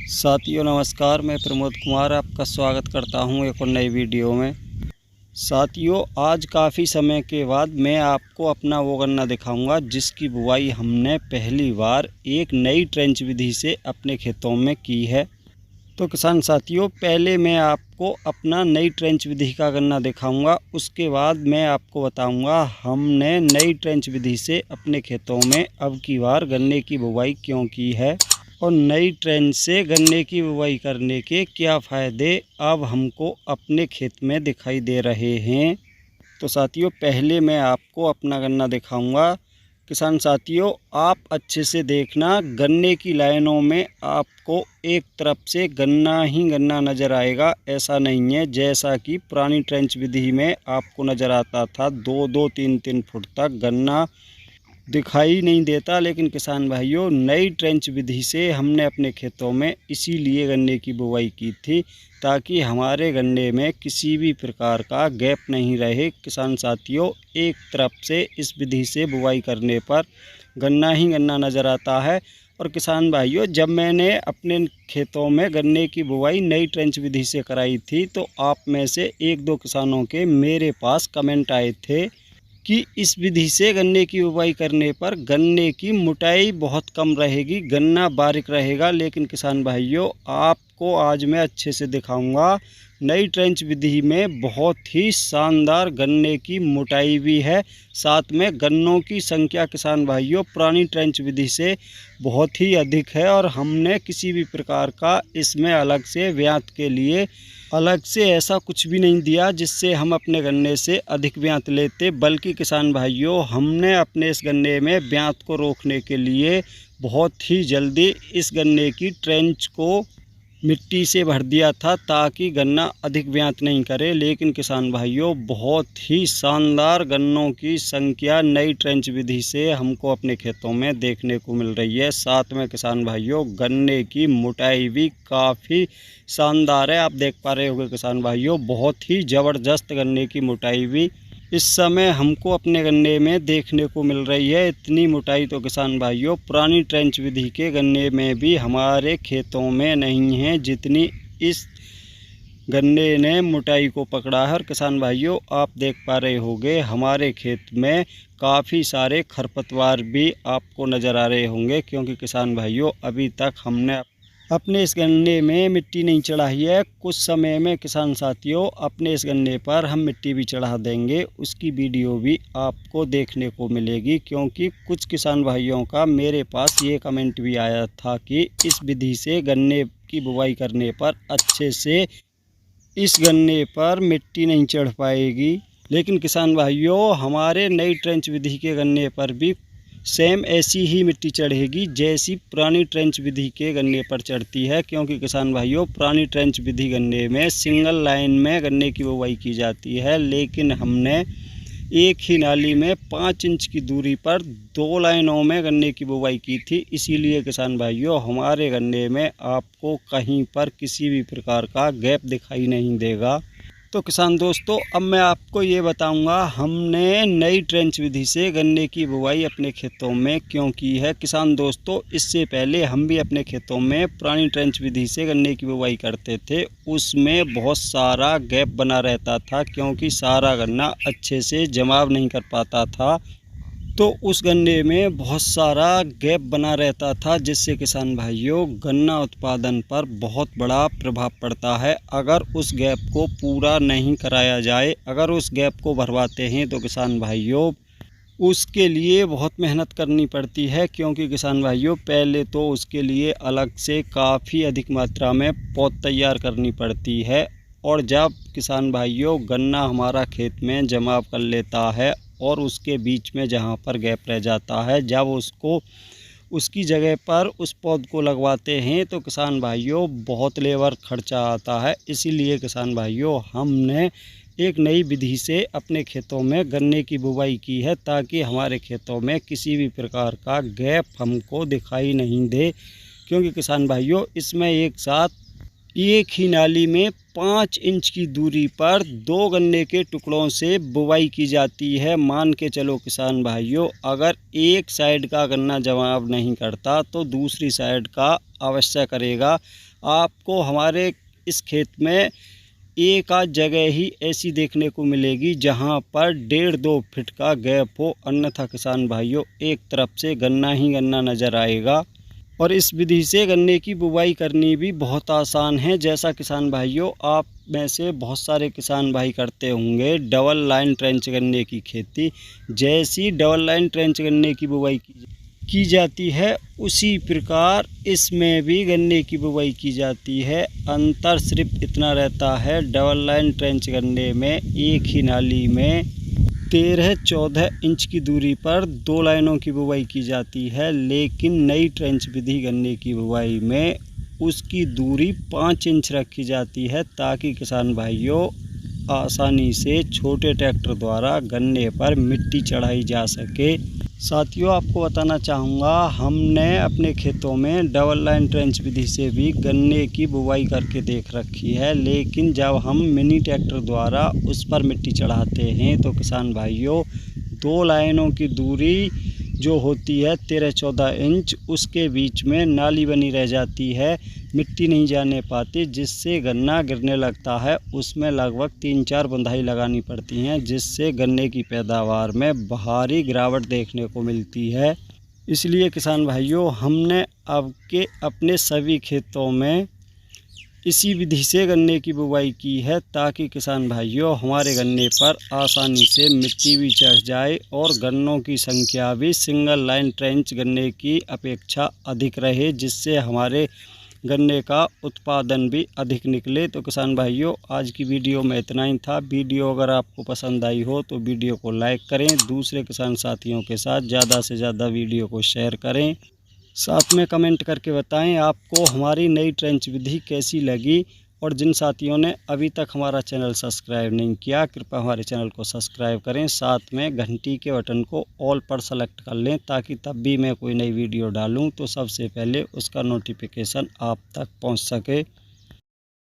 साथियों नमस्कार, मैं प्रमोद कुमार आपका स्वागत करता हूं एक और नई वीडियो में। साथियों आज काफ़ी समय के बाद मैं आपको अपना वो गन्ना दिखाऊंगा जिसकी बुवाई हमने पहली बार एक नई ट्रेंच विधि से अपने खेतों में की है। तो किसान साथियों पहले मैं आपको अपना नई ट्रेंच विधि का गन्ना दिखाऊंगा, उसके बाद मैं आपको बताऊंगा हमने नई ट्रेंच विधि से अपने खेतों में अब की बार गन्ने की बुवाई क्यों की है और नई ट्रेंच से गन्ने की बुवाई करने के क्या फ़ायदे अब हमको अपने खेत में दिखाई दे रहे हैं। तो साथियों पहले मैं आपको अपना गन्ना दिखाऊंगा। किसान साथियों आप अच्छे से देखना, गन्ने की लाइनों में आपको एक तरफ से गन्ना ही गन्ना नज़र आएगा, ऐसा नहीं है जैसा कि पुरानी ट्रेंच विधि में आपको नज़र आता था 2-2, 3-3 फुट तक गन्ना दिखाई नहीं देता। लेकिन किसान भाइयों नई ट्रेंच विधि से हमने अपने खेतों में इसीलिए गन्ने की बुवाई की थी ताकि हमारे गन्ने में किसी भी प्रकार का गैप नहीं रहे। किसान साथियों एक तरफ से इस विधि से बुवाई करने पर गन्ना ही गन्ना नज़र आता है। और किसान भाइयों जब मैंने अपने खेतों में गन्ने की बुवाई नई ट्रेंच विधि से कराई थी तो आप में से 1-2 किसानों के मेरे पास कमेंट आए थे कि इस विधि से गन्ने की बुवाई करने पर गन्ने की मोटाई बहुत कम रहेगी, गन्ना बारीक रहेगा। लेकिन किसान भाइयों आपको आज मैं अच्छे से दिखाऊंगा नई ट्रेंच विधि में बहुत ही शानदार गन्ने की मोटाई भी है, साथ में गन्नों की संख्या किसान भाइयों पुरानी ट्रेंच विधि से बहुत ही अधिक है। और हमने किसी भी प्रकार का इसमें अलग से ब्यात के लिए अलग से ऐसा कुछ भी नहीं दिया जिससे हम अपने गन्ने से अधिक ब्यात लेते, बल्कि किसान भाइयों हमने अपने इस गन्ने में ब्यात को रोकने के लिए बहुत ही जल्दी इस गन्ने की ट्रेंच को मिट्टी से भर दिया था ताकि गन्ना अधिक ब्यात नहीं करे। लेकिन किसान भाइयों बहुत ही शानदार गन्नों की संख्या नई ट्रेंच विधि से हमको अपने खेतों में देखने को मिल रही है। साथ में किसान भाइयों गन्ने की मोटाई भी काफ़ी शानदार है, आप देख पा रहे होंगे किसान भाइयों बहुत ही ज़बरदस्त गन्ने की मोटाई भी इस समय हमको अपने गन्ने में देखने को मिल रही है। इतनी मोटाई तो किसान भाइयों पुरानी ट्रेंच विधि के गन्ने में भी हमारे खेतों में नहीं है जितनी इस गन्ने ने मोटाई को पकड़ा है। और किसान भाइयों आप देख पा रहे होंगे हमारे खेत में काफ़ी सारे खरपतवार भी आपको नज़र आ रहे होंगे, क्योंकि किसान भाइयों अभी तक हमने अपने इस गन्ने में मिट्टी नहीं चढ़ाई है। कुछ समय में किसान साथियों अपने इस गन्ने पर हम मिट्टी भी चढ़ा देंगे, उसकी वीडियो भी आपको देखने को मिलेगी। क्योंकि कुछ किसान भाइयों का मेरे पास ये कमेंट भी आया था कि इस विधि से गन्ने की बुवाई करने पर अच्छे से इस गन्ने पर मिट्टी नहीं चढ़ पाएगी। लेकिन किसान भाइयों हमारे नई ट्रेंच विधि के गन्ने पर भी सेम ऐसी ही मिट्टी चढ़ेगी जैसी पुरानी ट्रेंच विधि के गन्ने पर चढ़ती है। क्योंकि किसान भाइयों पुरानी ट्रेंच विधि गन्ने में सिंगल लाइन में गन्ने की बुवाई की जाती है, लेकिन हमने एक ही नाली में 5 इंच की दूरी पर 2 लाइनों में गन्ने की बुवाई की थी। इसीलिए किसान भाइयों हमारे गन्ने में आपको कहीं पर किसी भी प्रकार का गैप दिखाई नहीं देगा। तो किसान दोस्तों अब मैं आपको ये बताऊंगा हमने नई ट्रेंच विधि से गन्ने की बुवाई अपने खेतों में क्यों की है। किसान दोस्तों इससे पहले हम भी अपने खेतों में पुरानी ट्रेंच विधि से गन्ने की बुवाई करते थे, उसमें बहुत सारा गैप बना रहता था क्योंकि सारा गन्ना अच्छे से जमाव नहीं कर पाता था। तो उस गन्ने में बहुत सारा गैप बना रहता था जिससे किसान भाइयों गन्ना उत्पादन पर बहुत बड़ा प्रभाव पड़ता है। अगर उस गैप को पूरा नहीं कराया जाए, अगर उस गैप को भरवाते हैं तो किसान भाइयों उसके लिए बहुत मेहनत करनी पड़ती है। क्योंकि किसान भाइयों पहले तो उसके लिए अलग से काफ़ी अधिक मात्रा में पौध तैयार करनी पड़ती है। और जब किसान भाइयों गन्ना हमारा खेत में जमाव कर लेता है और उसके बीच में जहाँ पर गैप रह जाता है, जब उसको उसकी जगह पर उस पौध को लगवाते हैं तो किसान भाइयों बहुत लेबर खर्चा आता है। इसीलिए किसान भाइयों हमने एक नई विधि से अपने खेतों में गन्ने की बुवाई की है ताकि हमारे खेतों में किसी भी प्रकार का गैप हमको दिखाई नहीं दे। क्योंकि किसान भाइयों इसमें एक साथ एक ही नाली में 5 इंच की दूरी पर 2 गन्ने के टुकड़ों से बुवाई की जाती है। मान के चलो किसान भाइयों, अगर एक साइड का गन्ना जवाब नहीं करता तो दूसरी साइड का अवश्य करेगा। आपको हमारे इस खेत में एक आध जगह ही ऐसी देखने को मिलेगी जहां पर 1.5-2 फीट का गैप हो, अन्यथा किसान भाइयों एक तरफ से गन्ना ही गन्ना नज़र आएगा। और इस विधि से गन्ने की बुवाई करनी भी बहुत आसान है। जैसा किसान भाइयों आप में से बहुत सारे किसान भाई करते होंगे डबल लाइन ट्रेंच गन्ने की खेती। जैसी डबल लाइन ट्रेंच गन्ने की बुवाई की जाती है उसी प्रकार इसमें भी गन्ने की बुवाई की जाती है। अंतर सिर्फ इतना रहता है, डबल लाइन ट्रेंच गन्ने में एक ही नाली में 13-14 इंच की दूरी पर 2 लाइनों की बुवाई की जाती है, लेकिन नई ट्रेंच विधि गन्ने की बुवाई में उसकी दूरी 5 इंच रखी जाती है, ताकि किसान भाइयों आसानी से छोटे ट्रैक्टर द्वारा गन्ने पर मिट्टी चढ़ाई जा सके। साथियों आपको बताना चाहूँगा, हमने अपने खेतों में डबल लाइन ट्रेंच विधि से भी गन्ने की बुवाई करके देख रखी है, लेकिन जब हम मिनी ट्रैक्टर द्वारा उस पर मिट्टी चढ़ाते हैं तो किसान भाइयों 2 लाइनों की दूरी जो होती है 13-14 इंच, उसके बीच में नाली बनी रह जाती है, मिट्टी नहीं जाने पाती, जिससे गन्ना गिरने लगता है। उसमें लगभग 3-4 बंधाई लगानी पड़ती हैं, जिससे गन्ने की पैदावार में भारी गिरावट देखने को मिलती है। इसलिए किसान भाइयों हमने अब के अपने सभी खेतों में इसी विधि से गन्ने की बुवाई की है, ताकि किसान भाइयों हमारे गन्ने पर आसानी से मिट्टी भी चढ़ जाए और गन्नों की संख्या भी सिंगल लाइन ट्रेंच गन्ने की अपेक्षा अधिक रहे, जिससे हमारे गन्ने का उत्पादन भी अधिक निकले। तो किसान भाइयों आज की वीडियो में इतना ही था। वीडियो अगर आपको पसंद आई हो तो वीडियो को लाइक करें, दूसरे किसान साथियों के साथ ज़्यादा से ज़्यादा वीडियो को शेयर करें, साथ में कमेंट करके बताएं आपको हमारी नई ट्रेंच विधि कैसी लगी। और जिन साथियों ने अभी तक हमारा चैनल सब्सक्राइब नहीं किया, कृपया हमारे चैनल को सब्सक्राइब करें, साथ में घंटी के बटन को ऑल पर सेलेक्ट कर लें, ताकि तब भी मैं कोई नई वीडियो डालूं तो सबसे पहले उसका नोटिफिकेशन आप तक पहुंच सके।